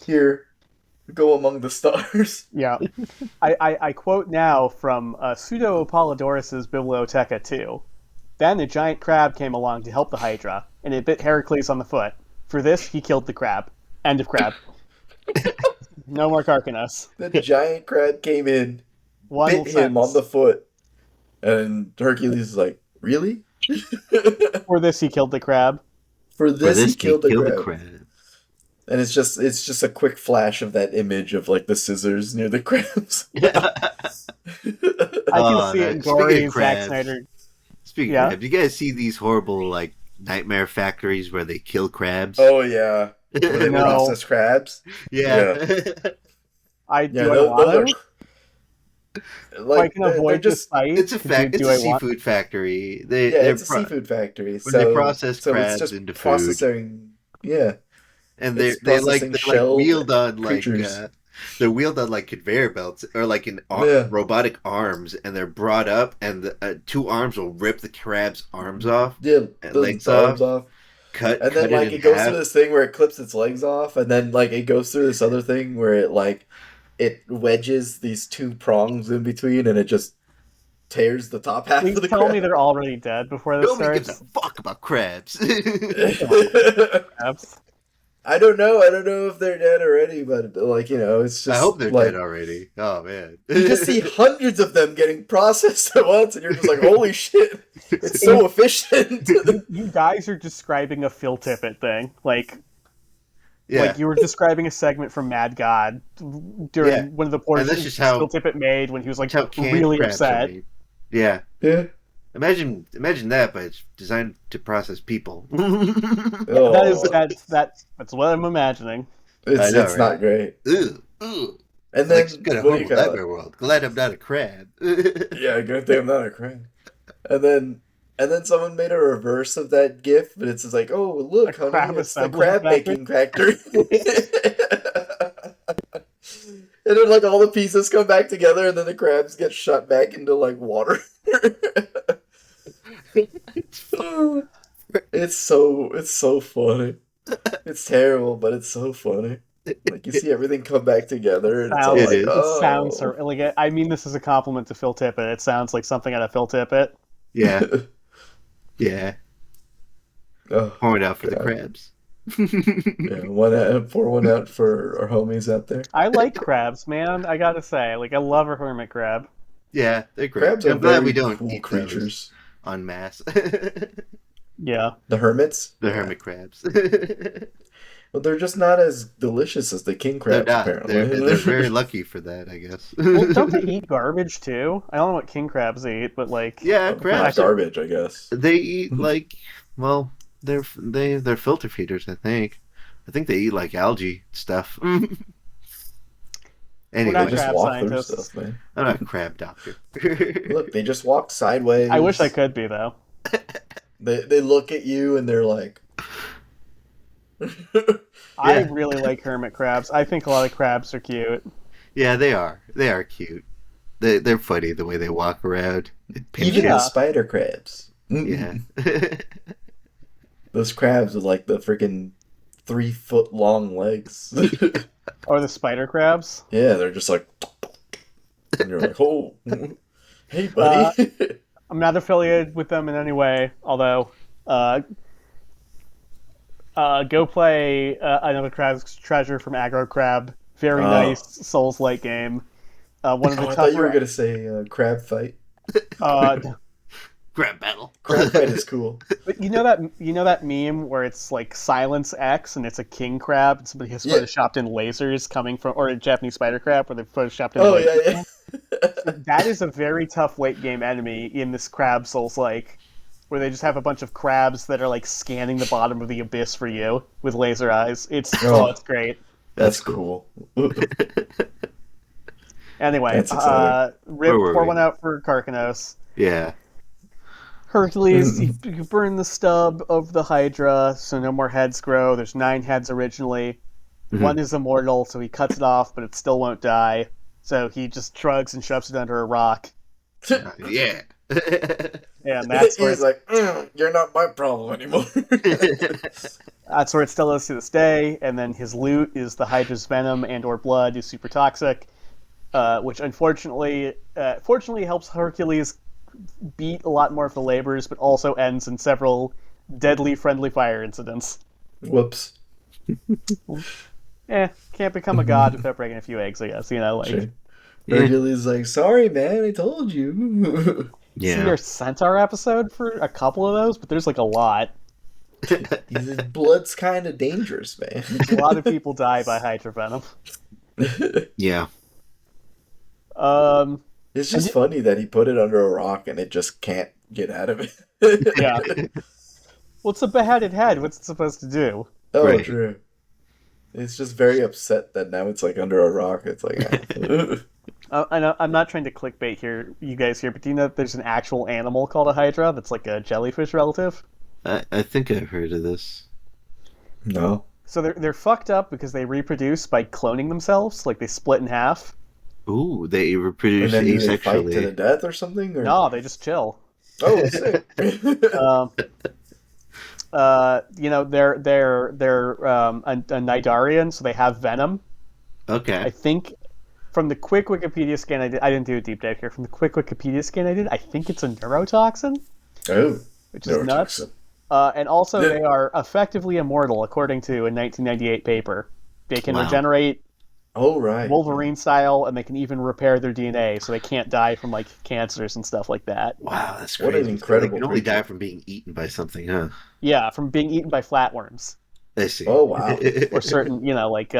Here, go among the stars. Yeah. I quote now from Pseudo Apollodorus' Bibliotheca 2. Then a giant crab came along to help the Hydra, and it bit Heracles on the foot. For this, he killed the crab. End of crab. No more Karkanos. The giant crab came in, One bit him on the foot, and Hercules is like, really? For this, he killed the crab. For for this, this, he killed the crab. crab. And it's just a quick flash of that image of like the scissors near the crabs. I can see it in Speaking of gory Zack crabs. Snyder. Speaking Yeah. of crabs, do you guys see these horrible like nightmare factories where they kill crabs? Oh yeah, where they No. process crabs. yeah. I Yeah, do I want to? If I can they're avoid just this fight, It's a do It's I a want? seafood factory. yeah, They're it's a seafood factory. when they So process so crabs it's just into food. processing. Yeah, and it's they're processing like shelled wheeled on like creatures. they're wheeled on like conveyor belts or like in Yeah. robotic arms, and they're brought up, and the two arms will rip the crab's arms off, yeah, And the legs arms off. off. cut And then cut like it in it goes half. through this thing where it clips its legs off, and then like it goes through this other thing where it wedges these two prongs in between, and it just tears the top half Please of the tell crab. me they're already dead before this Nobody gives starts. a fuck about crabs. Crabs. I don't know. I don't know if they're dead already, but like it's just. I hope they're like, dead already. Oh man. You just see hundreds of them getting processed at once, and you're just like, "Holy shit! It's so efficient." You guys are describing a Phil Tippett thing, like Yeah. you were describing a segment from Mad God during one of the portions that's just how Phil Tippett made when he was like how canned really crabs are upset. made. Yeah. Yeah. Imagine that, but it's designed to process people. Oh, That's what I'm imagining. I know, it's right? not great. Ooh, ooh. And Like, then got a what do you horrible call nightmare it? world. Glad I'm not a crab. Yeah, good thing I'm not a crab. And then someone made a reverse of that GIF, but it's just like, oh look, A honey, crab it's the assembly crab making factory. And then like all the pieces come back together, and then the crabs get shut back into like water. It's so funny. It's terrible, but it's so funny. Like you see everything come back together, and it's all It like, is. It sounds oh. like I mean this is a compliment to Phil Tippett. It sounds like something out of Phil Tippett. Yeah. Yeah. Oh, Pour it out for the God. crabs. Yeah, pour one out for our homies out there. I like crabs, man. I gotta say, like I love a hermit crab. Yeah, they're great. Crabs are I'm glad we very don't cool eat creatures. those en masse. Yeah. The hermits? The Yeah. hermit crabs. Well, they're just not as delicious as the king They're crabs, not. apparently. They're very lucky for that, I guess. Well, don't they eat garbage too? I don't know what king crabs eat, but like Yeah, Not crabs. garbage, I guess. They eat like, well, they're filter feeders. I think they eat like algae stuff. not They Anyway, just crab walk through scientists. stuff, man. I'm not a crab doctor. Look, they just walk sideways. I wish I could be though. They look at you and they're like, I Yeah. really like hermit crabs. I think a lot of crabs are cute. Yeah, they are. They are cute. They're funny the way they walk around. even Yeah. the spider crabs. Yeah. Those crabs with like the freaking 3-foot long legs. Or the spider crabs. Yeah, they're just like, and you're like, oh, hey, buddy. I'm not affiliated with them in any way, although go play another Crab's Treasure from Aggro Crab. Very nice Souls-like game. One of the I thought you were tougher. gonna say crab fight. Crab battle. Crab fight is cool. But you know that meme where it's like Silence X and it's a king crab and somebody has Yeah. photoshopped in lasers coming from, or a Japanese spider crab where they photoshopped in Oh lasers. yeah, yeah. That is a very tough late game enemy in this crab Souls-like, where they just have a bunch of crabs that are like scanning the bottom of the abyss for you with laser eyes. It's it's great. That's cool. Anyway, That's exciting. Where were pour we? one out for Karkanos. Yeah. Hercules, you burn the stub of the Hydra, so no more heads grow. There's 9 heads originally. One is immortal, so he cuts it off, but it still won't die. So he just shrugs and shoves it under a rock. Yeah. And that's where He's like, you're not my problem anymore. that's where it still is to this day. And then his loot is the Hydra's venom and or blood is super toxic, which unfortunately, fortunately helps Hercules beat a lot more of the labors, but also ends in several deadly friendly fire incidents. Whoops. Can't become a god without breaking a few eggs, I guess. Like Sure. Hercules like, sorry man, I told you. see our Centaur episode for a couple of those, but there's like a lot. His blood's kind of dangerous, man. A lot of people die by Hydra venom. Yeah. It's just funny that he put it under a rock and it just can't get out of it. Yeah. Well, it's a beheaded head. What's it supposed to do? Oh, Right. true. It's just very upset that now it's like under a rock. It's like, I know, I'm not trying to clickbait here, you guys here, but do you know that there's an actual animal called a Hydra that's like a jellyfish relative? I think I've heard of this. no. So they're fucked up because they reproduce by cloning themselves, like they split in half. Ooh, they And reproduce then do they fight to the asexually. death or something? Or? No, they just chill. Oh, sick. They're a Nidarian, so they have venom. I Okay. think from the quick Wikipedia scan I didn't do a deep dive here. From the quick Wikipedia scan I did, I think it's a neurotoxin, Oh, which is nuts. And also, they are effectively immortal, according to a 1998 paper. They can regenerate Oh, right. Wolverine style, and they can even repair their DNA, so they can't die from like cancers and stuff like that. Wow, that's What crazy. an incredible They can only die creature. from being eaten by something, huh? Yeah, from being eaten by flatworms I see. Oh, wow. or certain, like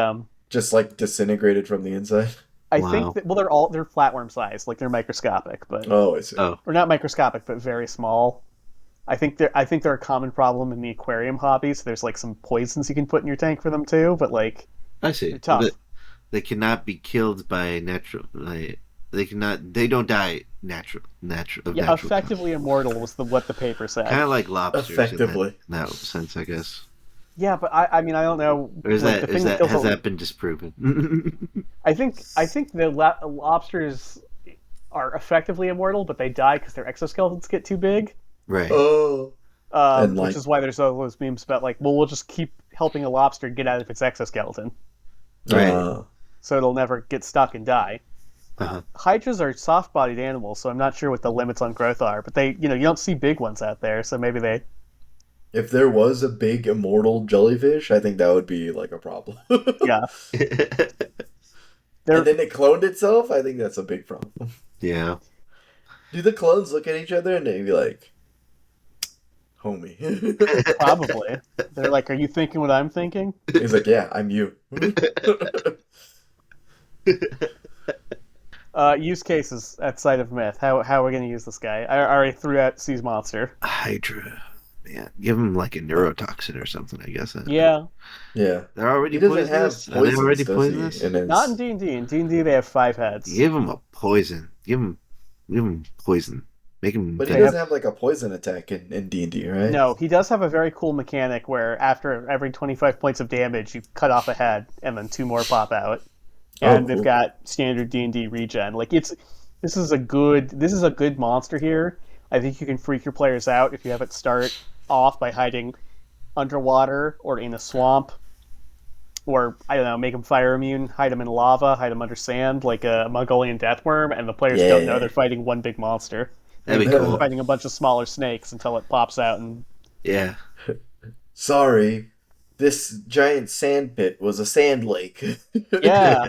Just like disintegrated from the inside. I Wow. think that they're flatworm sized, like they're microscopic, but Oh, I see. Oh, or not microscopic, but very small. I think they're a common problem in the aquarium hobby. So there's like some poisons you can put in your tank for them too, but like I see. they're tough. They cannot be killed by natural. They cannot. They don't die natural. Yeah, effectively immortal was what the paper said. Kind of like lobsters. Effectively. In that sense, I guess. Yeah, but I mean I don't know. Or has that been disproven? I think the lobsters are effectively immortal, but they die because their exoskeletons get too big. Right. Oh. Which is why there's all those memes about like, well, we'll just keep helping a lobster get out of its exoskeleton, Right. so it'll never get stuck and die. Uh-huh. Hydras are soft-bodied animals, so I'm not sure what the limits on growth are. But they, you don't see big ones out there, so maybe they. If there was a big immortal jellyfish, I think that would be like a problem. Yeah. And then it cloned itself? I think that's a big problem. Yeah. Do the clones look at each other and they be like, homie? Probably. They're like, are you thinking what I'm thinking? He's like, yeah, I'm you. Use cases outside of myth. How are we going to use this guy? I already threw out Sea's monster. Hydra. Man, give him like a neurotoxin or something, I guess. Yeah. Yeah. They're already He doesn't poisonous? have Are they poisons, already does poisonous? he? Not in D&D. In D&D, they have 5 heads. Give him a poison. Give him poison. Make him. But he doesn't have like a poison attack in D&D, right? No, he does have a very cool mechanic where after every 25 points of damage, you cut off a head, and then 2 more pop out. And they've got standard D&D regen. Like this is a good monster here. I think you can freak your players out if you have it start off by hiding underwater or in a swamp, or I don't know, make them fire immune, hide them in lava, hide them under sand, like a Mongolian deathworm, and the players don't know they're fighting one big monster. That'd be cool. They're fighting a bunch of smaller snakes until it pops out and. Yeah. Sorry, this giant sand pit was a sand lake. Yeah.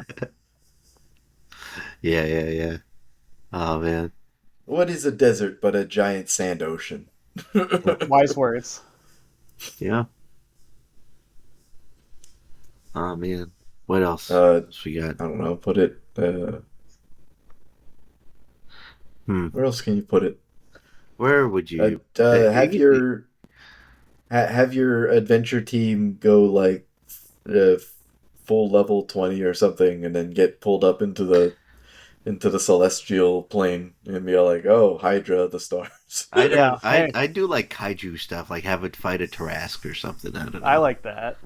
Yeah. Oh man. What is a desert but a giant sand ocean? Wise words. Yeah. Oh man. What else? What else we got? I don't know. Put it. Where else can you put it? Where would you have your adventure team go like full level 20 or something, and then get pulled up into the celestial plane and be all like, "Oh, Hydra, the stars." I do like kaiju stuff, like have it fight a Tarrasque or something. I don't know. I like that.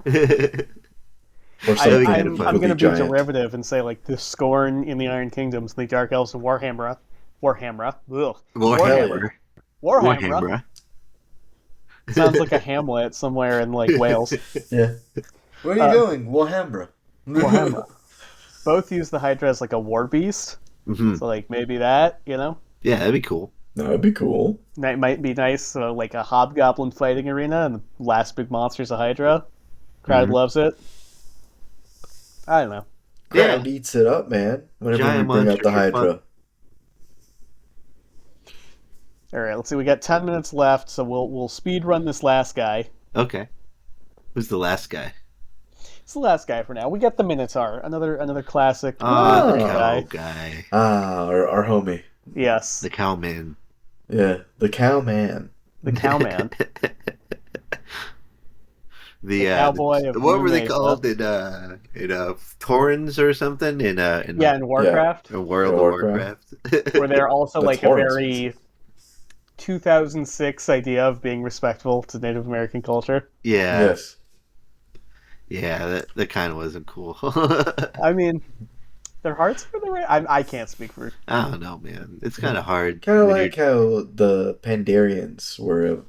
Or I'm going to be derivative and say like the Scorn in the Iron Kingdoms, the Dark Elves of Warhammer. Sounds like a Hamlet somewhere in like Wales. Yeah. Where are you going? Warhammer. Both use the Hydra as like a war beast. Mm-hmm. So like maybe that, Yeah, that'd be cool. That would be cool. That might be nice. Like a hobgoblin fighting arena, and the last big monster's a Hydra. Crowd loves it. I don't know. Crowd eats it up, man. Whenever we bring out the Hydra. All right, let's see. We got 10 minutes left, so we'll speed run this last guy. Okay. Who's the last guy? It's the last guy for now. We got the Minotaur, another classic the cow guy. Our homie. Yes. The cowman. Yeah, the cowman. The cowman. The cowboy of what were they called in Torrens or something in Warcraft. In World of Warcraft. Where they're also like a very 2006 idea of being respectful to Native American culture. Yeah. Yes. Yeah, that kind of wasn't cool. I mean, their hearts were the right. I can't speak for. I don't know, man. It's kind of hard. Kind of like how the Pandarians were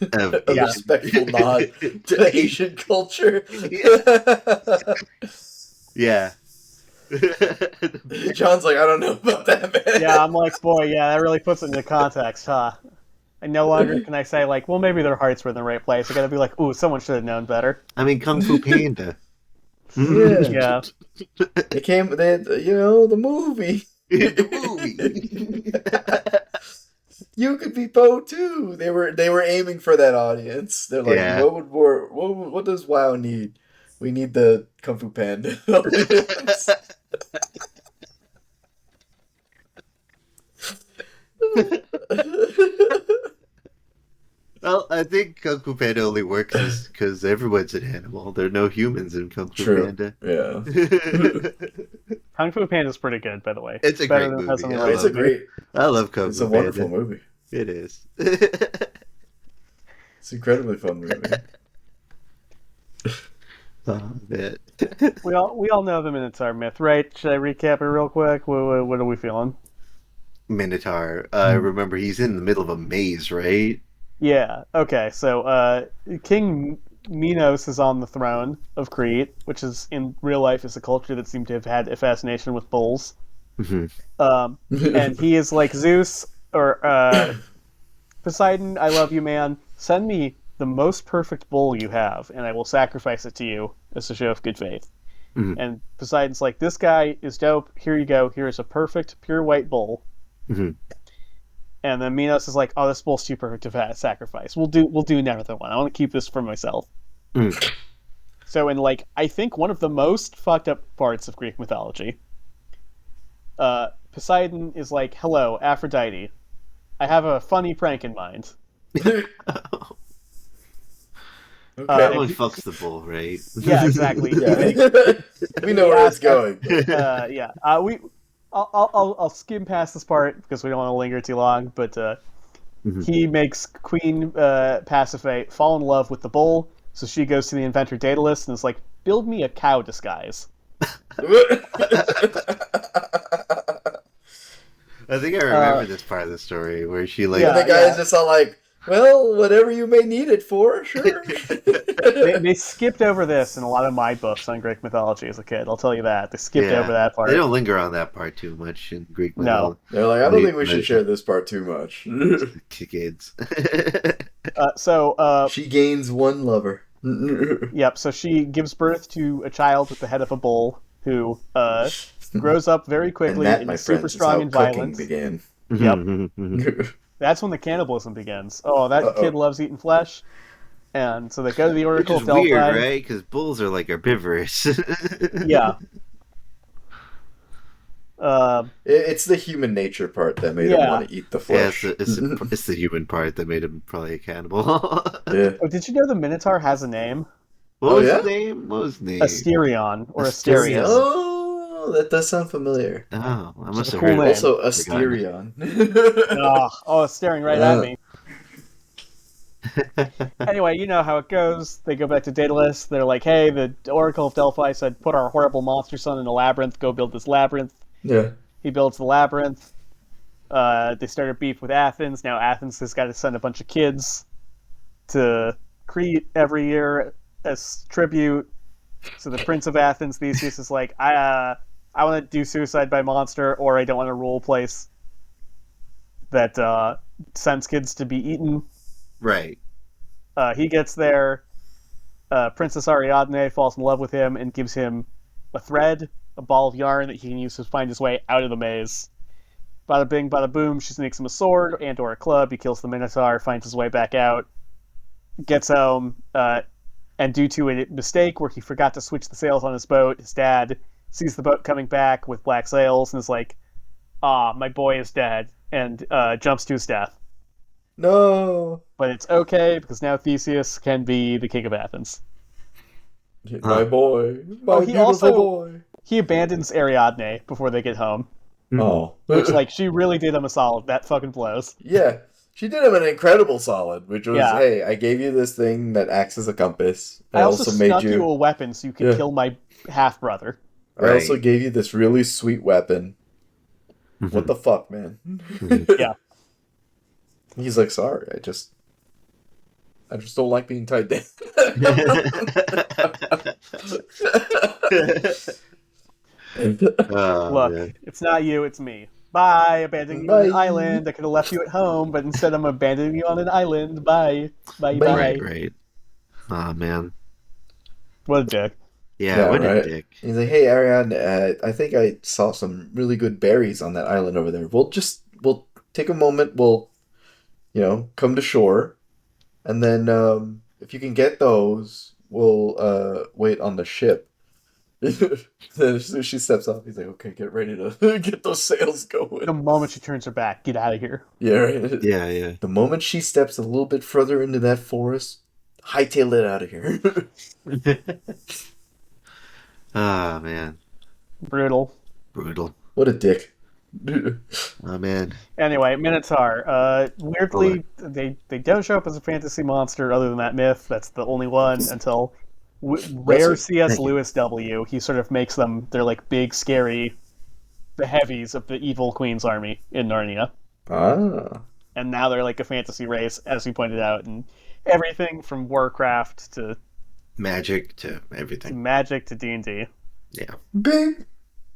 a respectful nod to Asian culture. Yeah. John's like, I don't know about that, man. Yeah, I'm like, boy, yeah, that really puts it into context, huh? And no longer can I say, like, well, maybe their hearts were in the right place. I gotta be like, ooh, someone should have known better. I mean, Kung Fu Panda. Yeah. They came. The movie. The movie. You could be Poe too. They were aiming for that audience. They're like, Yeah. what does WoW need? We need the Kung Fu Panda audience. Well, I think Kung Fu Panda only works because everyone's an animal. There are no humans in Kung Fu True. Panda. Yeah. Kung Fu Panda's pretty good, by the way. It's a Better great than Pets on movie. the I Road. It's a love it. great. I love Kung It's Fu a Panda. wonderful movie. It is. It's an incredibly fun movie. Oh, man. We all know the Minotaur myth, right? Should I recap it real quick? What are we feeling? Minotaur. I remember he's in the middle of a maze, right? Yeah. Okay. So, King Minos is on the throne of Crete, which is in real life is a culture that seemed to have had a fascination with bulls. And he is like Zeus or Poseidon. I love you, man. Send me the most perfect bull you have, and I will sacrifice it to you as a show of good faith. And Poseidon's like, this guy is dope. Here you go. Here is a perfect, pure white bull. And then Minos is like, "Oh, this bull's too perfect to sacrifice. We'll do another one. I want to keep this for myself." So, in like, I think one of the most fucked up parts of Greek mythology, Poseidon is like, "Hello, Aphrodite. I have a funny prank in mind." Everyone fucks the bull, right? Yeah, exactly. We know where it's going. Yeah. I'll skim past this part because we don't want to linger too long. But he makes Queen Pasiphae fall in love with the bull, so she goes to the inventor Daedalus and is like, "Build me a cow disguise." I think I remember this part of the story where she like. And the guy's just all like, "Well, whatever you may need it for, sure." They skipped over this in a lot of my books on Greek mythology as a kid. I'll tell you that. They skipped over that part. They don't linger on that part too much in Greek mythology. They're like, "I don't think we should share this part too much." Kids. She gains one lover. Yep, so she gives birth to a child with the head of a bull who grows up very quickly and that, and my is super friends, strong is how and cooking violent. began. Yep. That's when the cannibalism begins. Oh, that kid loves eating flesh. And so they go to the Oracle of Delphi. Weird, right? Because bulls are like herbivorous. Yeah. It's the human nature part that made him want to eat the flesh. Yeah, it's the human part that made him probably a cannibal. Yeah. Oh, did you know the Minotaur has a name? What was his name? Asterion or Asterius. Oh, that does sound familiar. Oh, I must have cool heard name. it. Also, Asterion. It's staring right at me. Anyway, you know how it goes. They go back to Daedalus. They're like, "Hey, the Oracle of Delphi said put our horrible monster son in a labyrinth. Go build this labyrinth." Yeah. He builds the labyrinth. They start a beef with Athens. Now Athens has got to send a bunch of kids to Crete every year as tribute. So the Prince of Athens, Theseus, is like, I want to do suicide by monster, or I don't want to rule a place that sends kids to be eaten. Right. He gets there. Princess Ariadne falls in love with him and gives him a thread, a ball of yarn that he can use to find his way out of the maze. Bada bing, bada boom, she sneaks him a sword and or a club. He kills the Minotaur, finds his way back out, gets home, and due to a mistake where he forgot to switch the sails on his boat, his dad sees the boat coming back with black sails and is like, my boy is dead, and jumps to his death. No. But it's okay, because now Theseus can be the king of Athens. My boy. My beautiful boy. He abandons Ariadne before they get home. Oh. Which, she really did him a solid. That fucking blows. Yeah. She did him an incredible solid, which was, hey, I gave you this thing that acts as a compass. I also snuck you a weapon so you could kill my half-brother. I also gave you this really sweet weapon. What the fuck, man? Yeah. He's like, sorry, I just don't like being tied down. Look, it's not you, it's me. Bye, abandoning you on an Bye. island. I could have left you at home, but instead I'm abandoning you on an island. Bye. Bye, Bye. bye. Right. Oh man. What a dick. Yeah, Yeah, what a right. dick. He's like, hey, Ariane, I think I saw some really good berries on that island over there. We'll take a moment. We'll, come to shore, and then if you can get those, we'll wait on the ship. Then as soon as she steps off, he's like, okay, get ready to get those sails The going. moment she turns her back, get out of here. Yeah, right. Yeah, yeah. The moment she steps a little bit further into that forest, hightail it out of here. Ah man. Brutal. Brutal. What a dick. Oh man. Anyway, Minotaur. Weirdly, they don't show up as a fantasy monster other than that myth. That's the only one until rare C.S. Thank you. Lewis W. He sort of makes them, they're like big, scary, the heavies of the evil Queen's army in Narnia. Ah. And now they're like a fantasy race, as you pointed out, and everything from Warcraft to Magic to everything. Magic to D&D. Yeah. Big.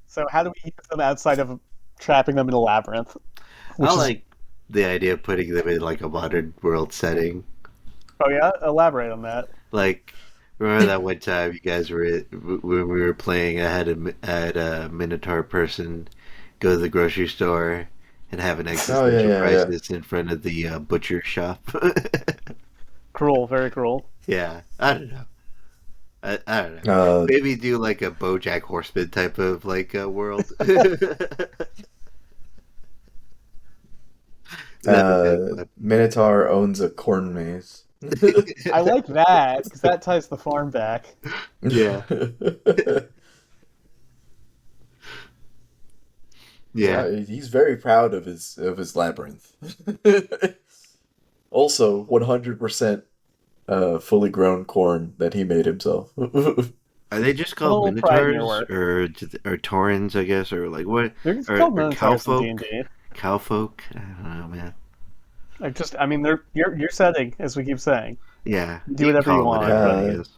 So how do we use them outside of trapping them in a labyrinth? Which I is- like the idea of putting them in like a modern world setting. Oh yeah? Elaborate on that. Like, remember that one time you guys were when we were playing? I had a Minotaur person go to the grocery store and have an existential yeah. crisis in front of the butcher shop. Cruel, very cruel. Yeah, I don't know. I don't know. Maybe do like a BoJack Horseman type of like world. Minotaur owns a corn maze. I like that, because that ties the farm back. Yeah. Yeah. He's very proud of his labyrinth. Also, 100% fully grown corn that he made himself. Are they just called little pride in your Minotaurs work. or Taurens, I guess, or like what? They're just Or called Minotaurs in cowfolk? D&D. Cowfolk? I don't know, man. They're your setting, as we keep saying. Yeah. Do whatever you call it want. whatever it is.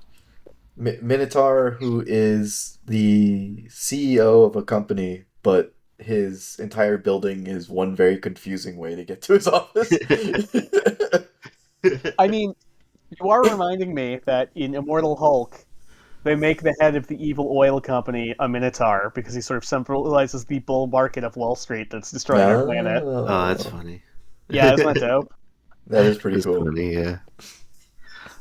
Minotaur, who is the CEO of a company, but his entire building is one very confusing way to get to his office. I mean, you are reminding me that in Immortal Hulk, they make the head of the evil oil company a Minotaur because he sort of symbolizes the bull market of Wall Street that's destroying our planet. Oh, that's funny. Yeah, isn't that dope? That is pretty That's cool. funny, yeah.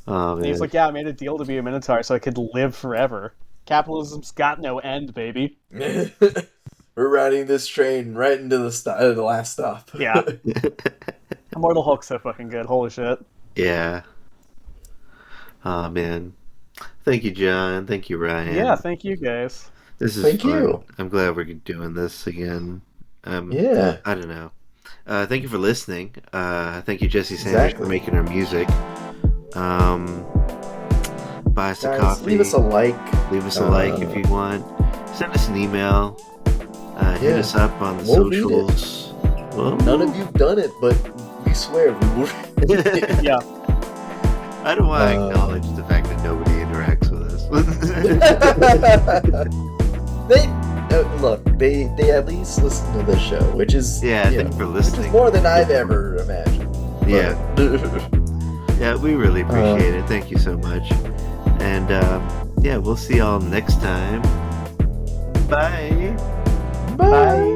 Oh, And man. he's like, yeah, I made a deal to be a Minotaur so I could live forever. Capitalism's got no end, baby. We're riding this train right into the last stop. Yeah. Immortal Hulk's so fucking good. Holy shit. Yeah. Oh, man. Thank you, John. Thank you, Ryan. Yeah, thank you guys. This is Thank fun. you. I'm glad we're doing this again. Yeah. I don't know. Thank you for listening. Thank you, Jesse Sanders, for Exactly. making our music. Buy us a Guys, coffee. leave us a like. Leave us a like if you want. Send us an email. Hit Yeah. us up on the We'll read it. socials. Well, None of you've done it, but we swear we will. Yeah. I don't want to acknowledge the fact that nobody interacts with us. They at least listen to this show, which is Yeah, thank you for which is listening. more than I've ever imagined. Yeah. But- Yeah, we really appreciate it. Thank you so much. And yeah, we'll see y'all next time. Bye. Bye.